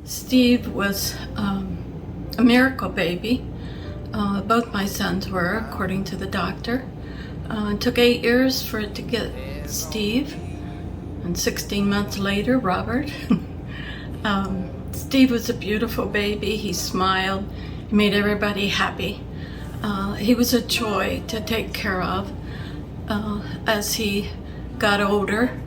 Steve was a miracle baby. Both my sons were, according to the doctor. It took 8 years for it to get Steve, and 16 months later, Robert. Steve was a beautiful baby. He smiled. He made everybody happy. He was a joy to take care of. As he got older,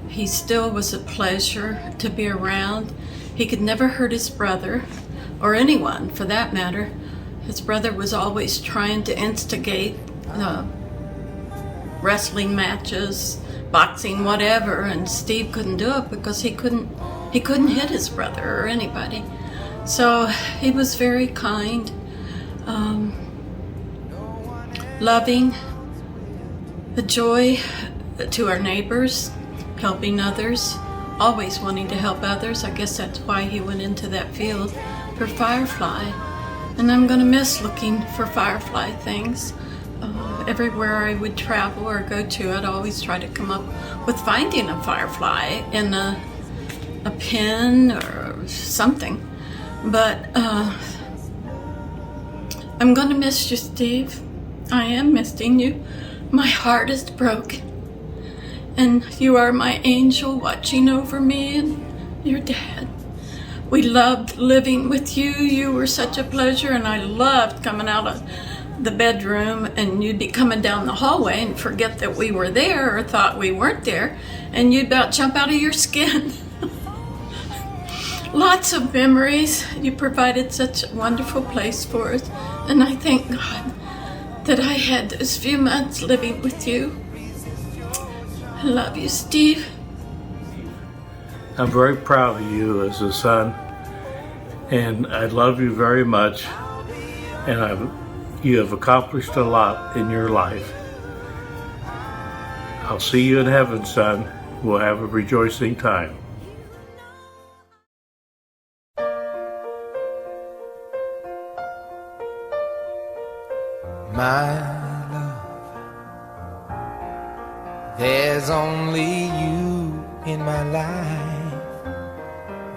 he still was a pleasure to be around. He could never hurt his brother, or anyone for that matter. His brother was always trying to instigate wrestling matches, boxing, whatever, and Steve couldn't do it because he couldn't hit his brother or anybody. So he was very kind, loving, a joy to our neighbors, helping others, always wanting to help others. I guess that's why he went into that field for firefly. And I'm going to miss looking for firefly things. Everywhere I would travel or go to, I'd always try to come up with finding a firefly in a pen or something. But I'm going to miss you, Steve. I am missing you. My heart is broken. And you are my angel watching over me and your dad. We loved living with you. You were such a pleasure, and I loved coming out of the bedroom and you'd be coming down the hallway and forget that we were there or thought we weren't there, and you'd about jump out of your skin. Lots of memories. You provided such a wonderful place for us, and I thank God that I had those few months living with you. I love you, Steve. I'm very proud of you as a son, and I love you very much, and you have accomplished a lot in your life. I'll see you in heaven, son. We'll have a rejoicing time. My love, there's only you in my life,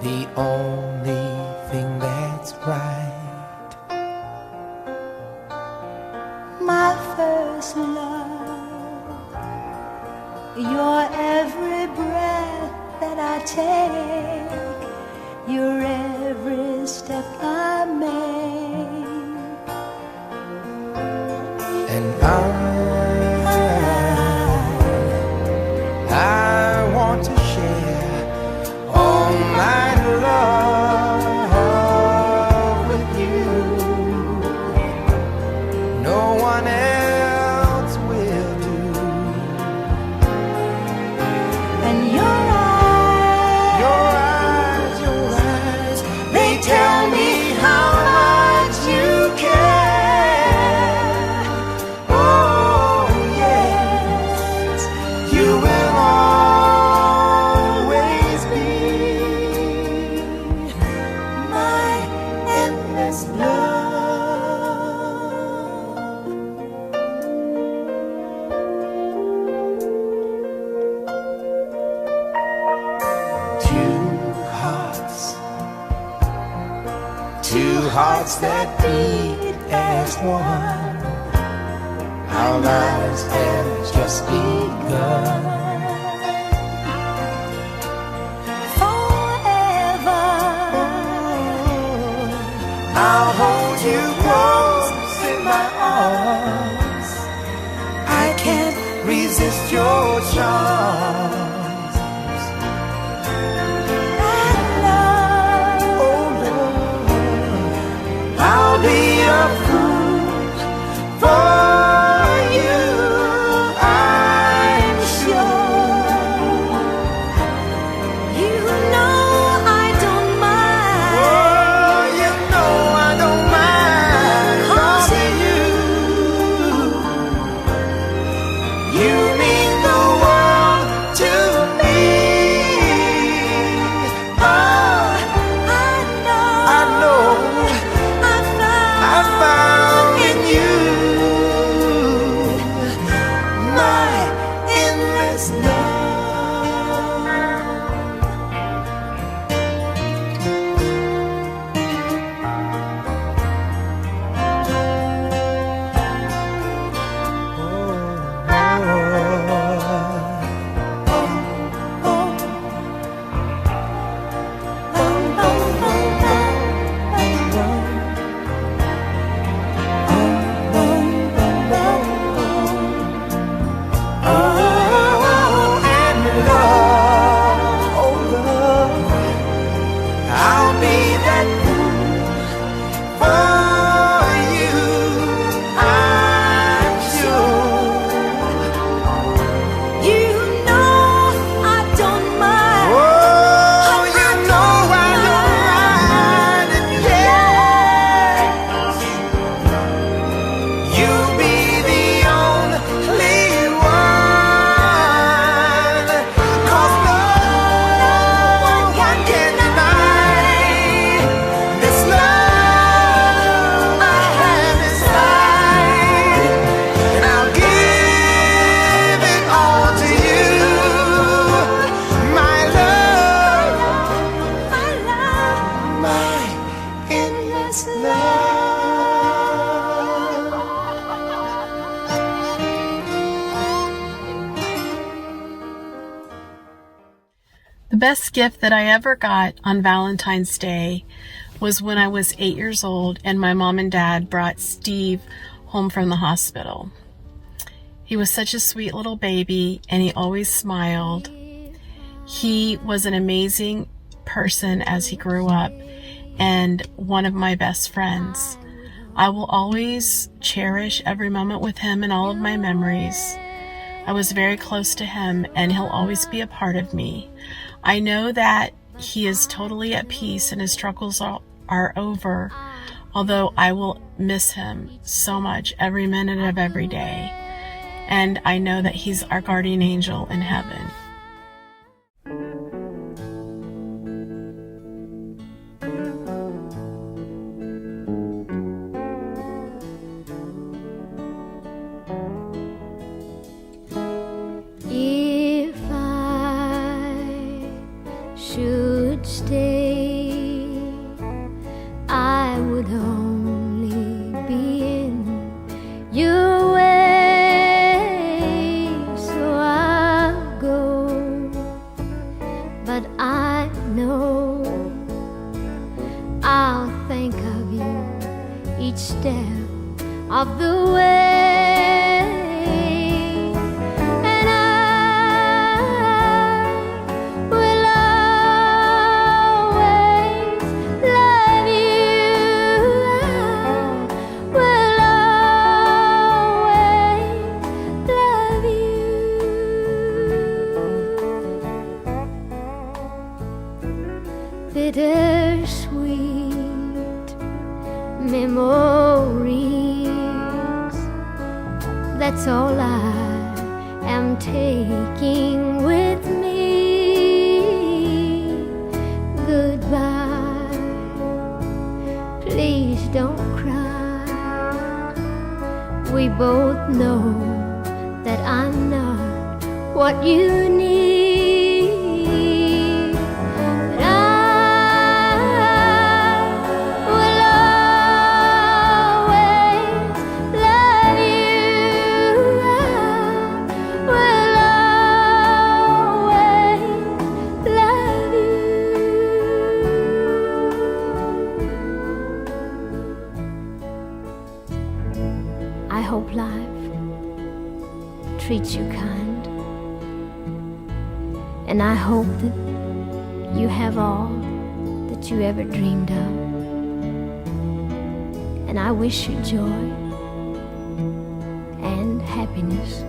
the only thing that's right. My first love, your every breath that I take, your every step I make. And I want to share all my love with you. No one else will do. And your eyes, they tell me how much you care. Oh yes, you will always be my endless love. Two hearts that beat as one. Our lives have just begun. Forever, I'll hold you close in my arms. I can't resist your charms. I'll be a fool for you, I'm sure. you know I don't mind. Oh, you know I don't mind. 'Cause you mean the world to The best gift that I ever got on Valentine's Day was when I was 8 years old and my mom and dad brought Steve home from the hospital. He was such a sweet little baby and he always smiled. He was an amazing person as he grew up and one of my best friends. I will always cherish every moment with him and all of my memories. I was very close to him and he'll always be a part of me. I know that he is totally at peace and his struggles are over, although I will miss him so much every minute of every day. And I know that he's our guardian angel in heaven. If I should stay, I would only be in your way. So I'll go, but I know I'll think of you each step of the way. Bittersweet memories, that's all I am taking with me. Goodbye, please don't cry. We both know that I'm not what you need. I hope life treats you kind, and I hope that you have all that you ever dreamed of, and I wish you joy and happiness.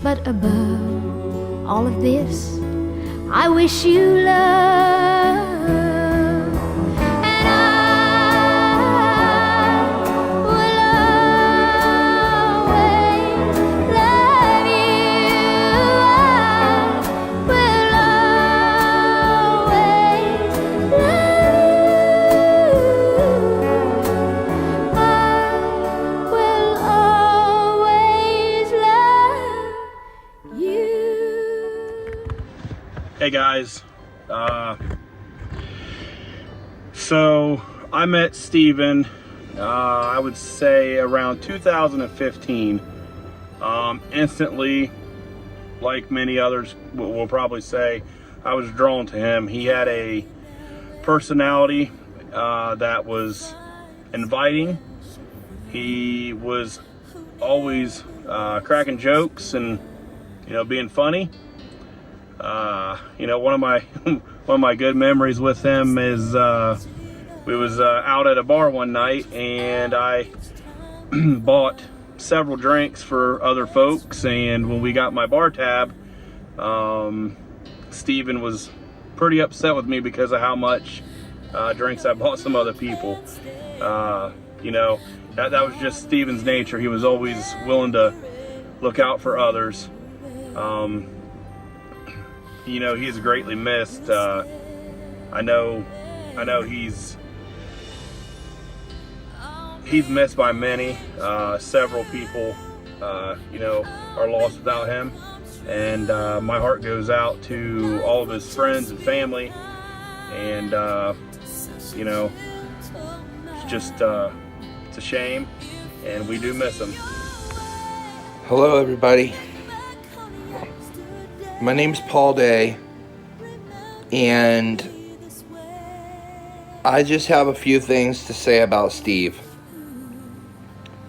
But above all of this, I wish you love. Hey guys, so I met Steven, I would say around 2015. Instantly, like many others will probably say, I was drawn to him. He had a personality that was inviting. He was always cracking jokes and, you know, being funny. You know, one of my good memories with him is we was out at a bar one night and I bought several drinks for other folks, and when we got my bar tab, Steven was pretty upset with me because of how much drinks I bought some other people. You know, that was just Steven's nature. He was always willing to look out for others. You know, he's greatly missed. I know he's missed by many. Several people, you know, are lost without him. And my heart goes out to all of his friends and family. And, you know, it's just, it's a shame. And we do miss him. Hello everybody. My name's Paul Day, and I just have a few things to say about Steve.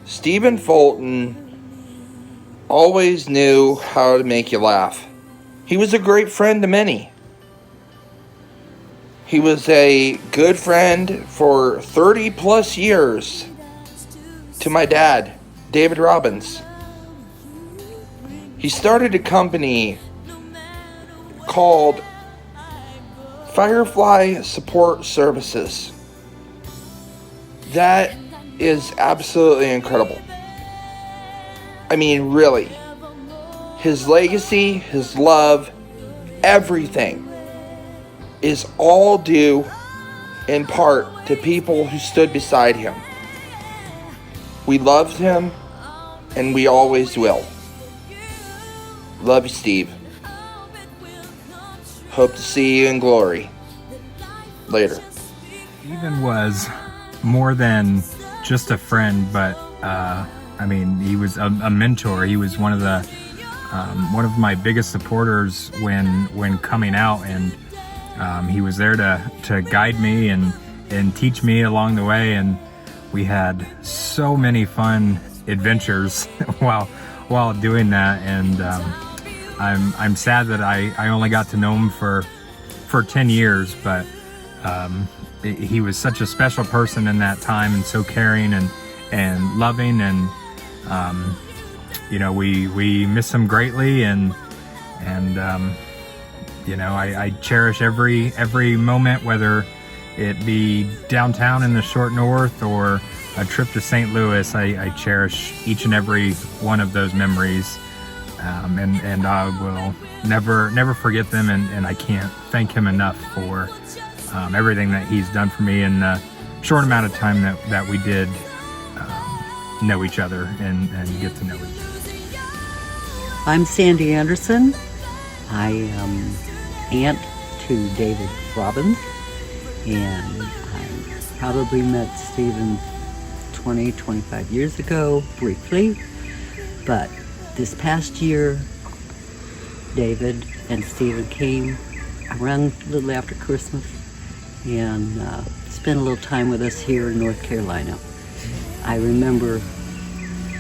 Stephen Fulton always knew how to make you laugh. He was a great friend to many. He was a good friend for 30 plus years to my dad, David Robbins. He started a company called Firefly Support Services. That is absolutely incredible. I mean, really. His legacy, his love, everything is all due in part to people who stood beside him. We loved him, and we always will. Love you, Steve. Hope to see you in glory. Later. Stephen was more than just a friend, but he was a mentor. He was one of my biggest supporters when coming out, and he was there to guide me and teach me along the way. And we had so many fun adventures while doing that. And I'm sad that I only got to know him for 10 years, but he was such a special person in that time, and so caring and loving, and we miss him greatly, and I cherish every moment, whether it be downtown in the short north or a trip to St. Louis. I cherish each and every one of those memories. And I will never forget them, and I can't thank him enough for everything that he's done for me in the short amount of time that we did know each other and get to know each other. I'm Sandy Anderson. I am aunt to David Robbins, and I probably met Stephen 25 years ago, briefly, but this past year, David and Stephen came around a little after Christmas and spent a little time with us here in North Carolina. I remember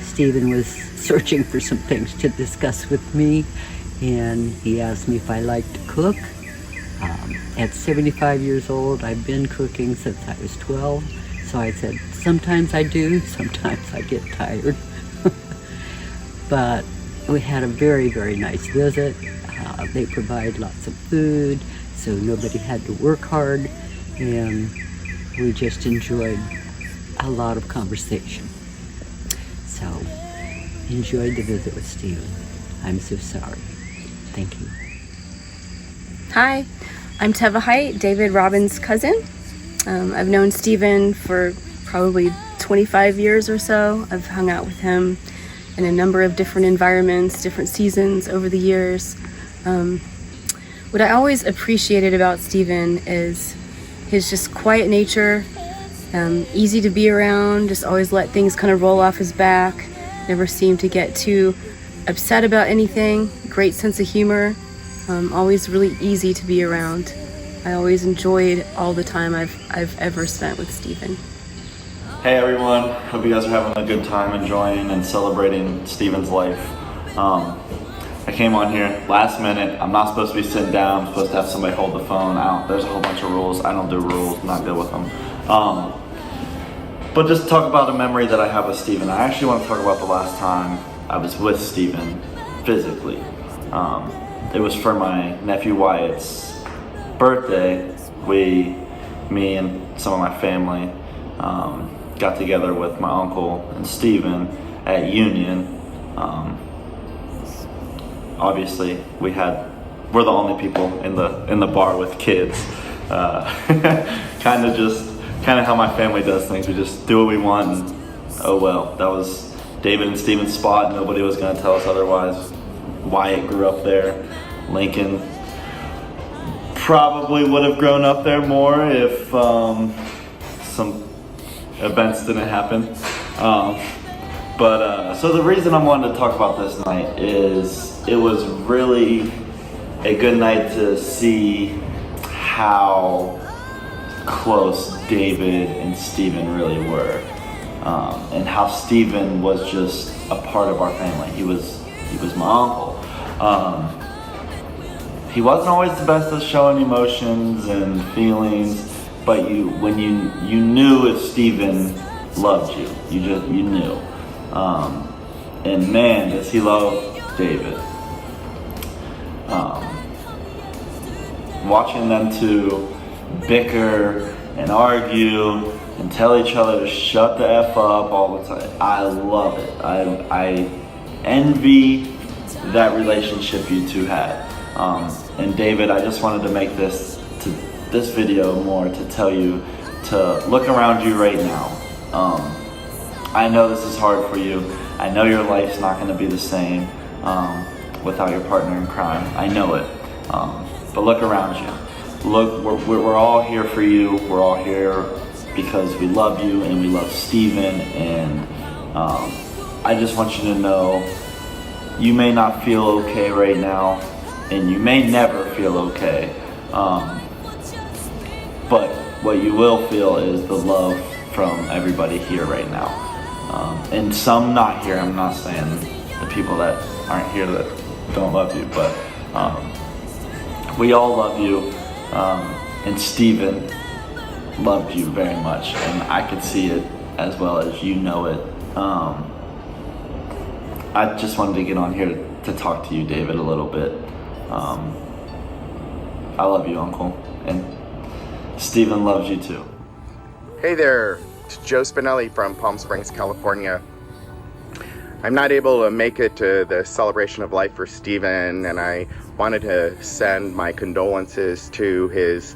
Stephen was searching for some things to discuss with me, and he asked me if I liked to cook. At 75 years old, I've been cooking since I was 12, so I said, sometimes I do, sometimes I get tired. But we had a very, very nice visit. They provide lots of food, so nobody had to work hard, and we just enjoyed a lot of conversation. So, enjoyed the visit with Stephen. I'm so sorry. Thank you. Hi, I'm Teva Height, David Robbins' cousin. I've known Stephen for probably 25 years or so. I've hung out with him in a number of different environments, different seasons over the years. What I always appreciated about Stephen is his just quiet nature, easy to be around, just always let things kind of roll off his back, never seemed to get too upset about anything, great sense of humor, always really easy to be around. I always enjoyed all the time I've ever spent with Stephen. Hey everyone, hope you guys are having a good time enjoying and celebrating Stephen's life. I came on here last minute. I'm not supposed to be sitting down. I'm supposed to have somebody hold the phone. There's a whole bunch of rules. I don't do rules, I'm not good with them. But just talk about a memory that I have with Stephen. I actually want to talk about the last time I was with Stephen physically. It was for my nephew Wyatt's birthday. Me and some of my family got together with my uncle and Stephen at Union. Obviously, we're the only people in the bar with kids. Kind of how my family does things. We just do what we want, and oh well. That was David and Stephen's spot. Nobody was going to tell us otherwise. Wyatt grew up there. Lincoln probably would have grown up there more if some events didn't happen. So the reason I wanted to talk about this night is it was really a good night to see how close David and Stephen really were, and how Stephen was just a part of our family. He was my uncle. He wasn't always the best at showing emotions and feelings, but when you knew if Stephen loved you, you knew. And man, does he love David. Watching them two bicker and argue and tell each other to shut the F up all the time, I love it. I envy that relationship you two had. And David, I just wanted to make this video more to tell you to look around you right now. I know this is hard for you. I know your life's not going to be the same without your partner in crime. I know it. But look around you. Look, we're all here for you. We're all here because we love you and we love Stephen. And I just want you to know, you may not feel okay right now, and you may never feel okay. But what you will feel is the love from everybody here right now. And some not here. I'm not saying the people that aren't here that don't love you, but we all love you. And Stephen loved you very much, and I could see it as well as you know it. I just wanted to get on here to talk to you, David, a little bit. I love you, Uncle, and Stephen loves you too. Hey there, it's Joe Spinelli from Palm Springs, California. I'm not able to make it to the celebration of life for Stephen, and I wanted to send my condolences to his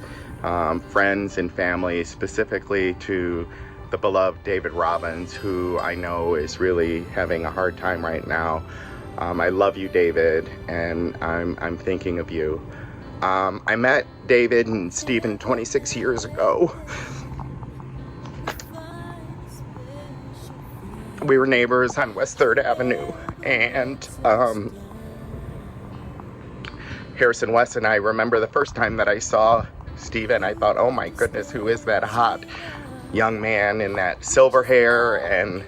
friends and family, specifically to the beloved David Robbins, who I know is really having a hard time right now. I love you, David, and I'm thinking of you. I met David and Stephen 26 years ago. We were neighbors on West 3rd Avenue, and Harrison West and I remember the first time that I saw Stephen, I thought, oh my goodness, who is that hot young man in that silver hair and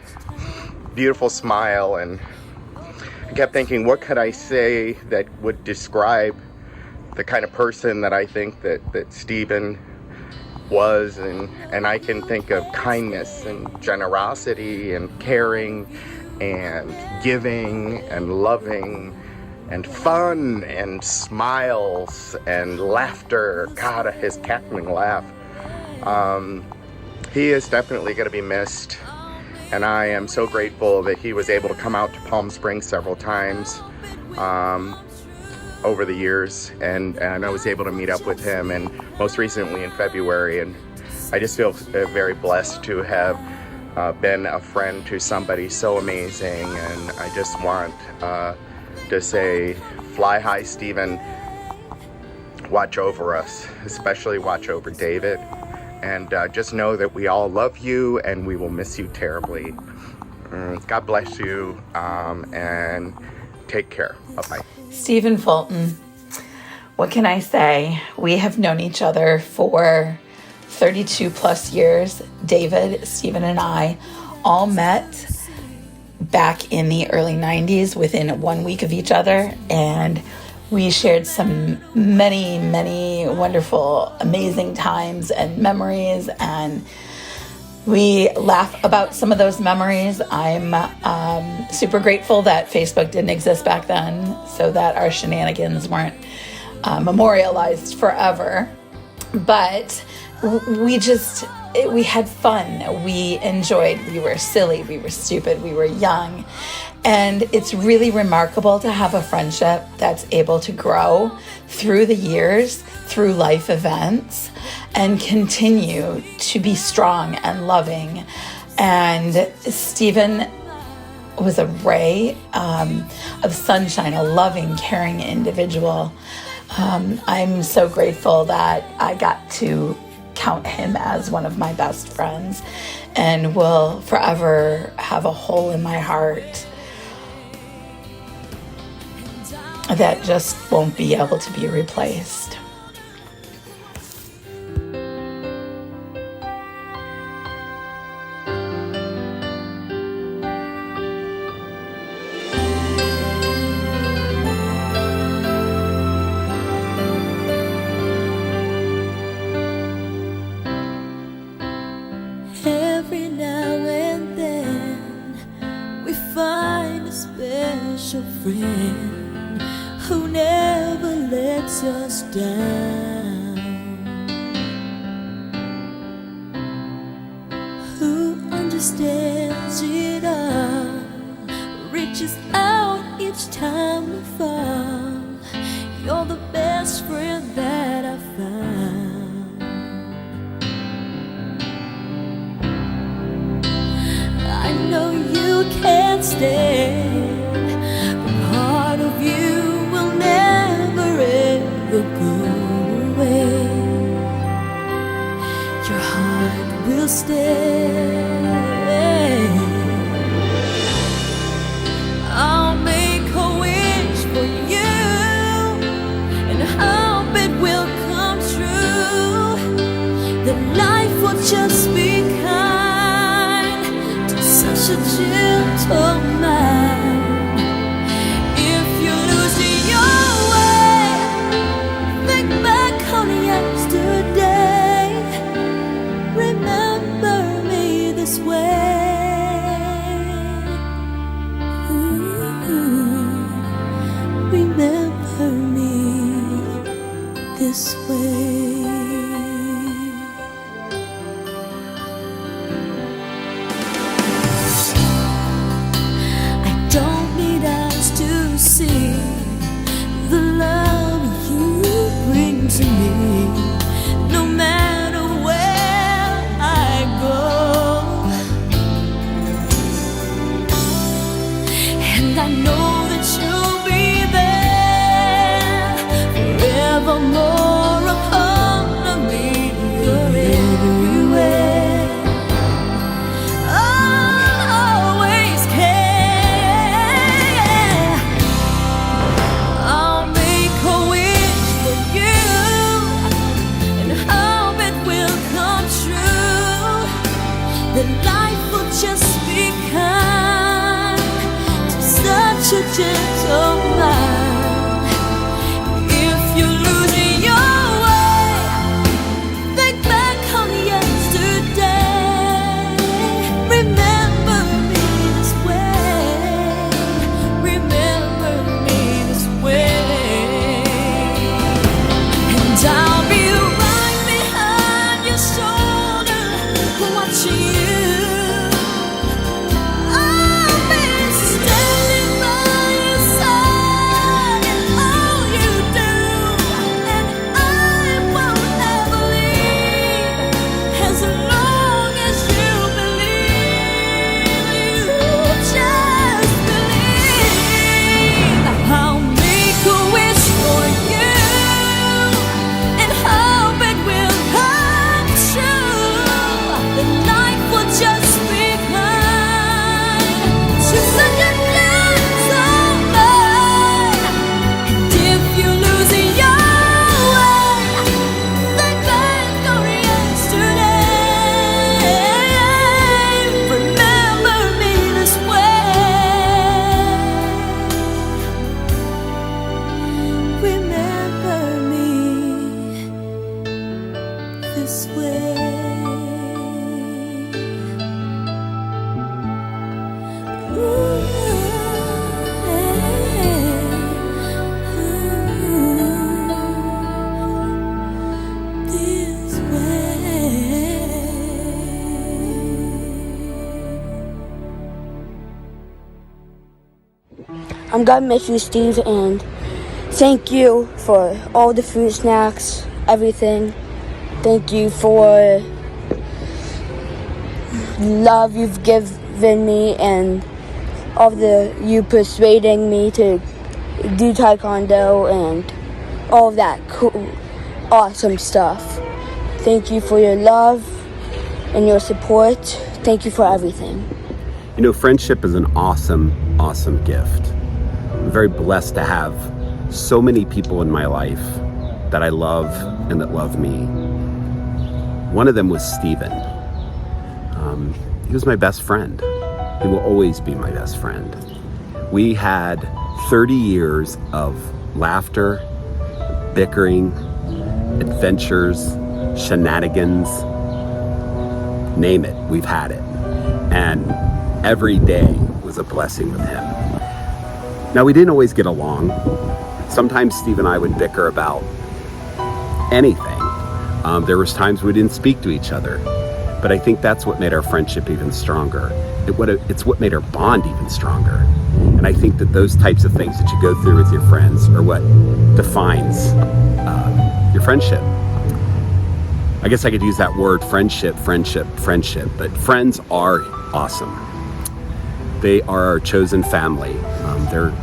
beautiful smile? And I kept thinking, what could I say that would describe the kind of person that I think that Stephen was, and I can think of kindness and generosity and caring and giving and loving and fun and smiles and laughter. God, his cackling laugh. He is definitely going to be missed, and I am so grateful that he was able to come out to Palm Springs several times over the years, and I was able to meet up with him, and most recently in February, and I just feel very blessed to have been a friend to somebody so amazing. And I just want to say, fly high, Stephen. Watch over us, especially watch over David, and just know that we all love you and we will miss you terribly. God bless you, and take care. Bye-bye. Stephen Fulton, what can I say? We have known each other for 32 plus years. David, Stephen, and I all met back in the early 90s within 1 week of each other, and we shared some many wonderful, amazing times and memories, and we laugh about some of those memories. I'm super grateful that Facebook didn't exist back then, so that our shenanigans weren't memorialized forever. But we had fun. We enjoyed. We were silly. We were stupid. We were young. And it's really remarkable to have a friendship that's able to grow through the years, through life events, and continue to be strong and loving. And Stephen was a ray of sunshine, a loving, caring individual. I'm so grateful that I got to count him as one of my best friends, and will forever have a hole in my heart. that just won't be able to be replaced. Every now and then we find a special friend who never lets us down, who understands it all, reaches out each time we fall. You're the best friend that I found. I know you can't stand, but part of you will never ever go away. Your heart will stay. I'll make a wish for you and hope it will come true, that life will just be kind to such a gentle man. If you lose your way, think back on yesterday. Remember me this way. Remember me this way. I don't need eyes to see the love you bring to me, no matter where I go. And I know that you'll be there forevermore, a part of me. You're everywhere. I'll always care. I'll make a wish for you and hope it will come true, that life will just be kind to such a gentle man. If you lose your way, think back on yesterday. Remember me this way. Remember me this way. And I'll be right behind your shoulder, watching you. I'll be standing by your side in all you do, and I won't ever leave as long as you believe. You just believe. I'll make a wish for you and hope it will come true, that life will just be kind to such a gentle man. And if you lose your way, think back on yesterday. Remember me this way. Remember me this way. This way. I'm gonna miss you, Steve, and thank you for all the food, snacks, everything. Thank you for the love you've given me and all you persuading me to do taekwondo and all of that cool, awesome stuff. Thank you for your love and your support. Thank you for everything. You know, friendship is an awesome, awesome gift. I'm very blessed to have so many people in my life that I love and that love me. One of them was Stephen. He was my best friend. He will always be my best friend. We had 30 years of laughter, bickering, adventures, shenanigans, name it, we've had it. And every day was a blessing with him. Now, we didn't always get along. Sometimes Steve and I would bicker about anything. There was times we didn't speak to each other, but I think that's what made our friendship even stronger. It's what made our bond even stronger. And I think that those types of things that you go through with your friends are what defines your friendship. I guess I could use that word friendship, but friends are awesome. They are our chosen family. They're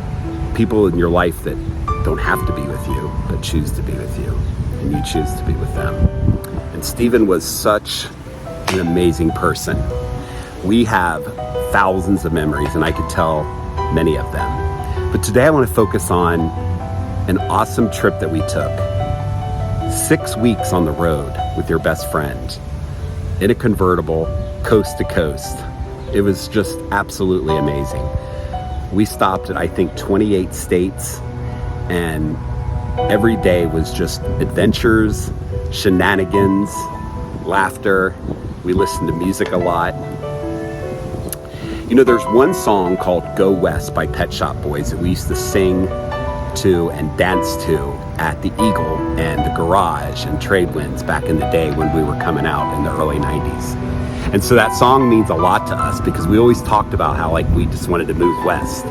people in your life that don't have to be with you, but choose to be with you, and you choose to be with them. And Stephen was such an amazing person. We have thousands of memories, and I could tell many of them. But today I want to focus on an awesome trip that we took. 6 weeks on the road with your best friend in a convertible, coast to coast. It was just absolutely amazing. We stopped at, I think, 28 states, and every day was just adventures, shenanigans, laughter. We listened to music a lot. You know, there's one song called Go West by Pet Shop Boys that we used to sing to and dance to at the Eagle and the Garage and Trade Winds back in the day when we were coming out in the early 90s. And so that song means a lot to us because we always talked about how like we just wanted to move west.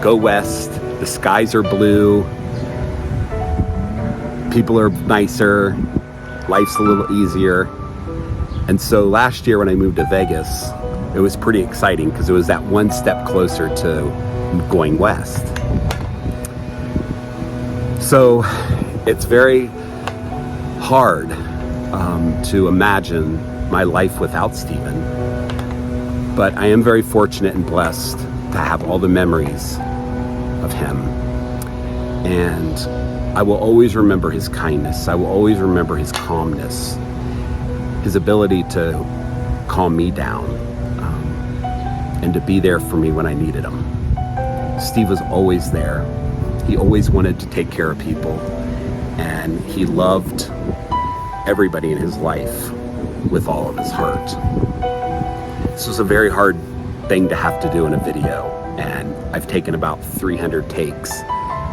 Go west, the skies are blue, people are nicer, life's a little easier. And so last year when I moved to Vegas, it was pretty exciting because it was that one step closer to going west. So it's very hard to imagine my life without Stephen. But I am very fortunate and blessed to have all the memories of him. And I will always remember his kindness. I will always remember his calmness, his ability to calm me down, and to be there for me when I needed him. Steve was always there. He always wanted to take care of people, and he loved everybody in his life with all of his heart. This was a very hard thing to have to do in a video, and I've taken about 300 takes,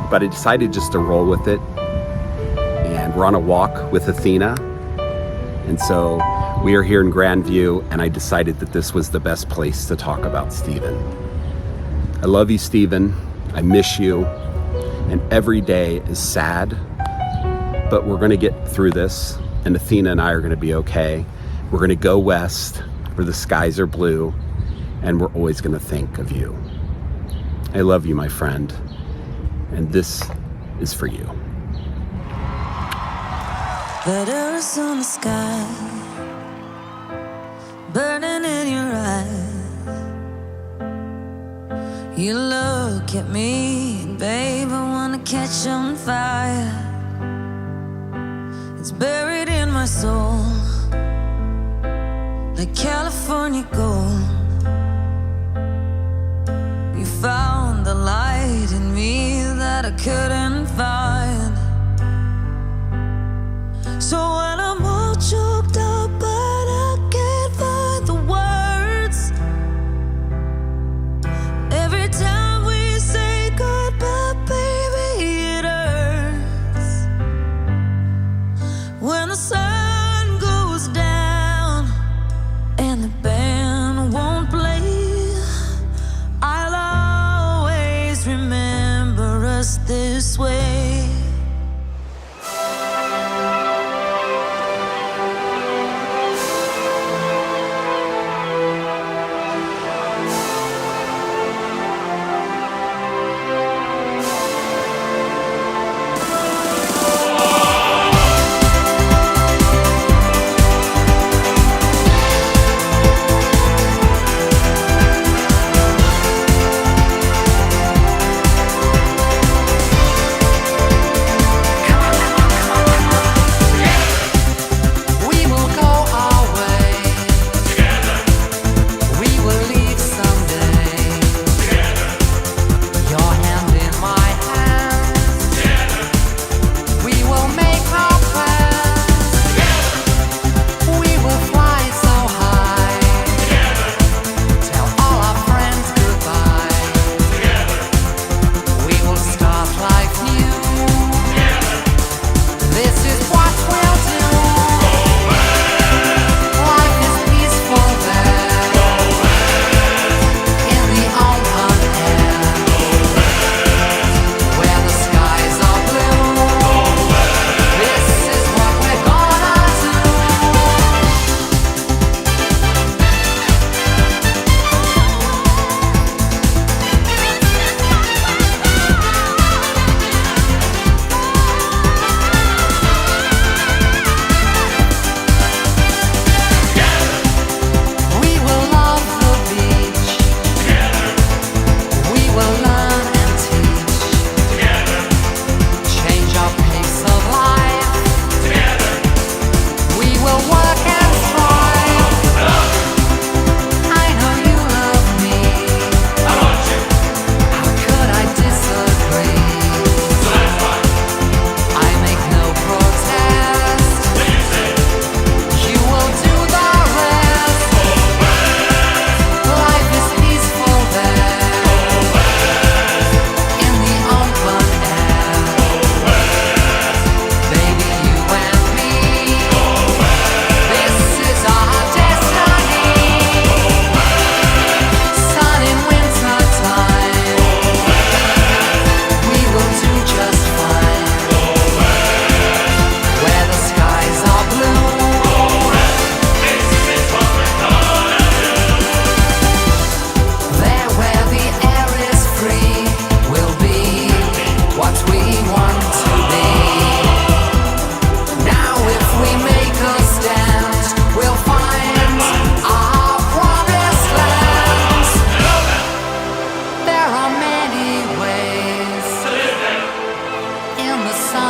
but I decided just to roll with it. And we're on a walk with Athena, and so we are here in Grandview, and I decided that this was the best place to talk about Stephen. I love you, Stephen. I miss you. And every day is sad, but we're gonna get through this, and Athena and I are gonna be okay. We're gonna go west where the skies are blue, and we're always gonna think of you. I love you, my friend, and this is for you. That Arizona sky burning in your eyes. You look at me, and babe, I wanna catch on fire. It's buried in my soul, like California gold. You found the light in me that I couldn't find. So when I'm all choked up but I can't find the words, every time we say goodbye, baby, it hurts. When the sun goes down and the band won't play, I'll always remember us this way.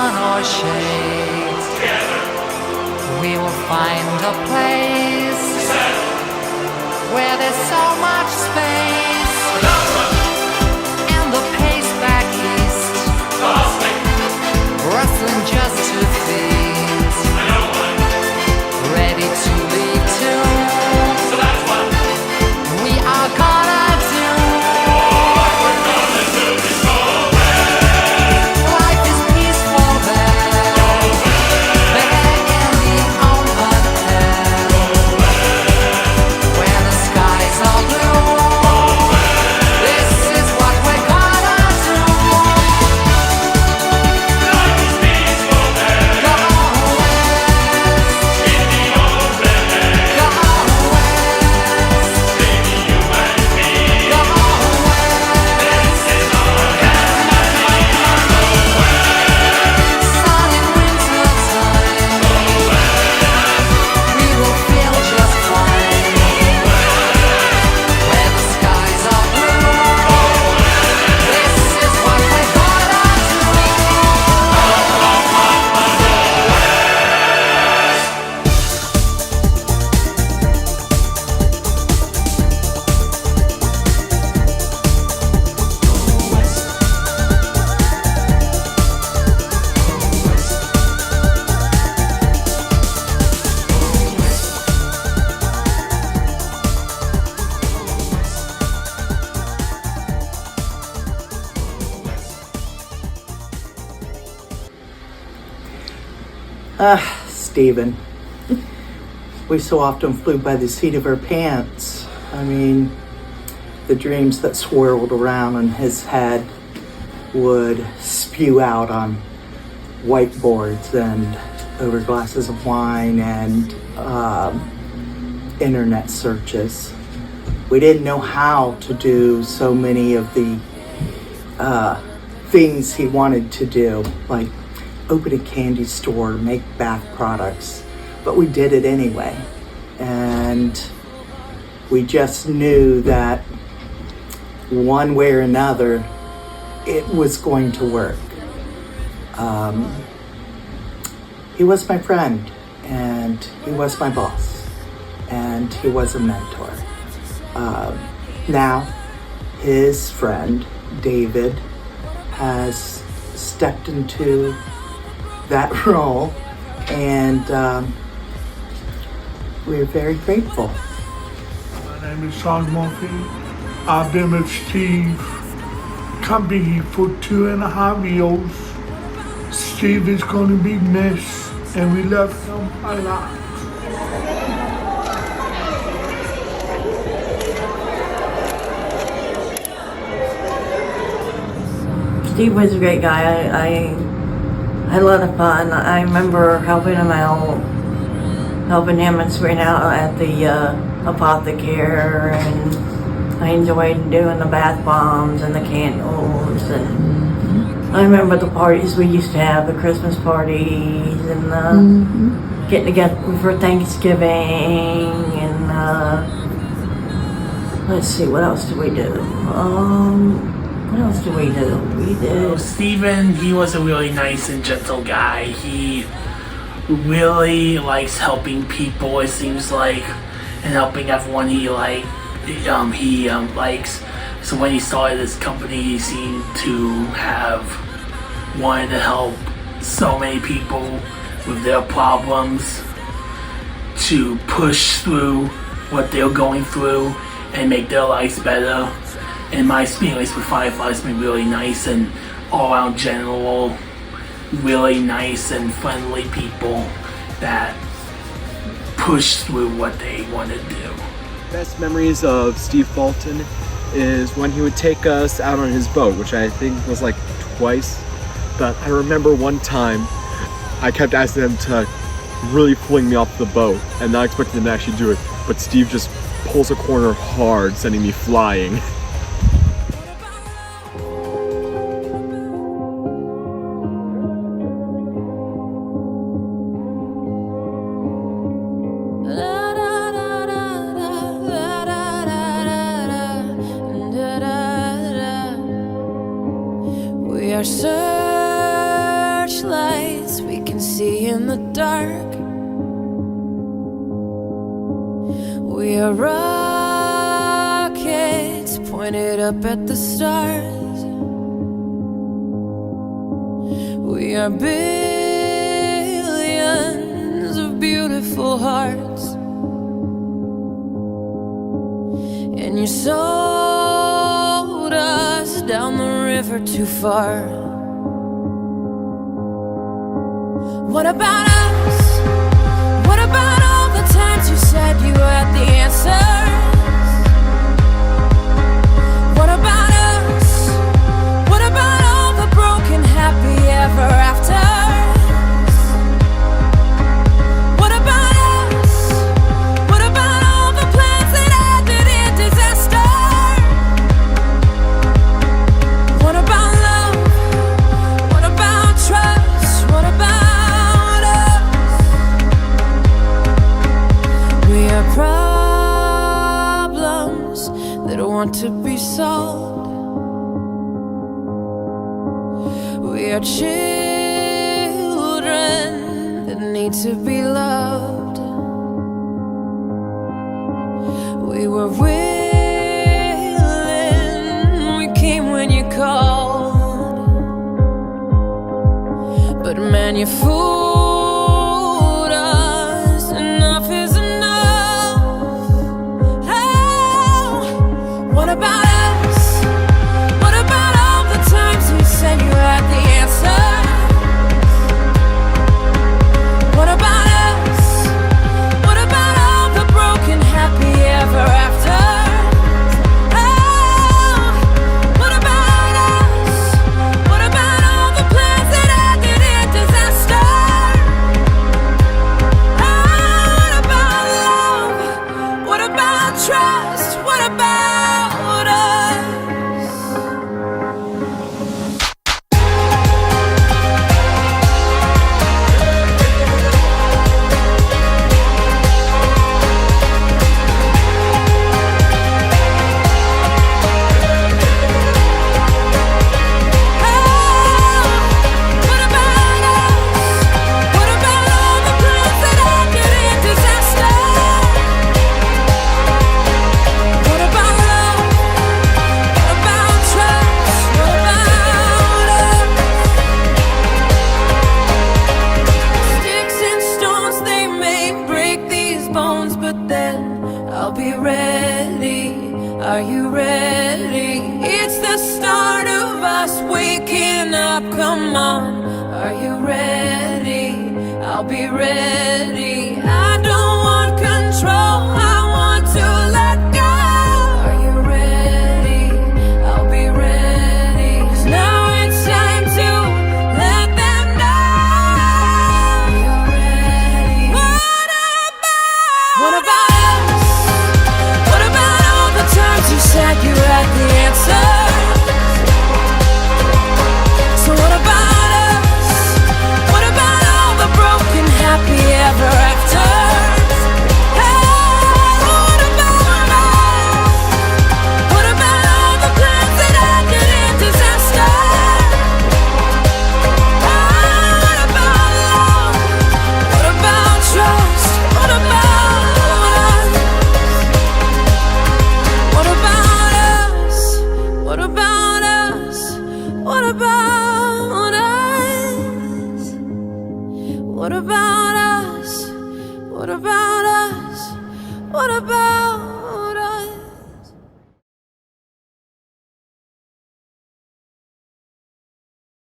sun or shade. Together we will find a place where there's so much space. And the pace back east, rustling just to feast, ready to lead to. So that's what we are gonna do. What we're gonna do is go west. Life is peaceful there. Go west. There in the open air. Go west. Where the skies are blue. Go west. This is what we're gonna do. Life is peaceful there. Go west. In the open air. Go west. Baby, you and me. Go west. This is our destiny. Go west. Sun in winter time. Go west. We will feel just fine. Go west. Where the skies are blue. Go west. This is what we're gonna do. Stephen. We so often flew by the seat of our pants. I mean, the dreams that swirled around in his head would spew out on whiteboards and over glasses of wine and internet searches. We didn't know how to do so many of the things he wanted to do, like open a candy store, make bath products, but we did it anyway. And we just knew that one way or another, it was going to work. He was my friend, and he was my boss, and he was a mentor. Now, his friend, David, has stepped into that role, and we're very grateful. My name is Sean Murphy. I've been with Steve company for 2.5 years. Steve is going to be missed, and we love him a lot. Steve was a great guy. I had a lot of fun. I remember helping him out, helping him and Serena out at the apothecary, and I enjoyed doing the bath bombs and the candles. And I remember the parties we used to have, the Christmas parties, and getting together for Thanksgiving, and let's see, what else did we do? What else did we do? We did. Steven, he was a really nice and gentle guy. He really likes helping people, it seems like, and helping everyone he likes. So when he started his company, he seemed to have wanted to help so many people with their problems, to push through what they're going through and make their lives better. And my experience with Firefly's been really nice, and all around general, really nice and friendly people that push through what they want to do. Best memories of Steve Fulton is when he would take us out on his boat, which I think was like twice. But I remember one time I kept asking him to really fling me off the boat and not expecting him to actually do it, but Steve just pulls a corner hard, sending me flying. We are searchlights in the dark. We are rockets pointed up at the stars. We are billions of beautiful hearts. And you sold us down the river too far. What about us? What about all the times you said you had the answers? What about us? What about all the broken happy ever afters? What about us? What about all the plans that ended in disaster? What about love? What about trust? What about us? We are problems that want to be solved. We are children that need to be loved. We were willing, we came when you called. But man, you fooled us. Enough is enough. Oh, what about us? What about all the times you said you had the answers? What about us? What about all the broken happy ever afters? Oh, what about us? What about all the plans that ended in disaster? Oh, what about love? What about trust? What about us? Sticks and stones, they may break these bones, but then I'll be ready. Are you ready? It's the start of us waking up. Come on, are you ready? I'll be ready. I don't want control, I want to let go. Are you ready? I'll be ready. 'Cause now it's time to let them know you're ready. What about us? What about all the times you said you had the answers? So what about us? What about all the broken happy ever afters? Hey, what about us? What about all the plans that ended in disaster? What about love? What about trust? What about us? What about us? What about us? What about us? What about us? What about us? What about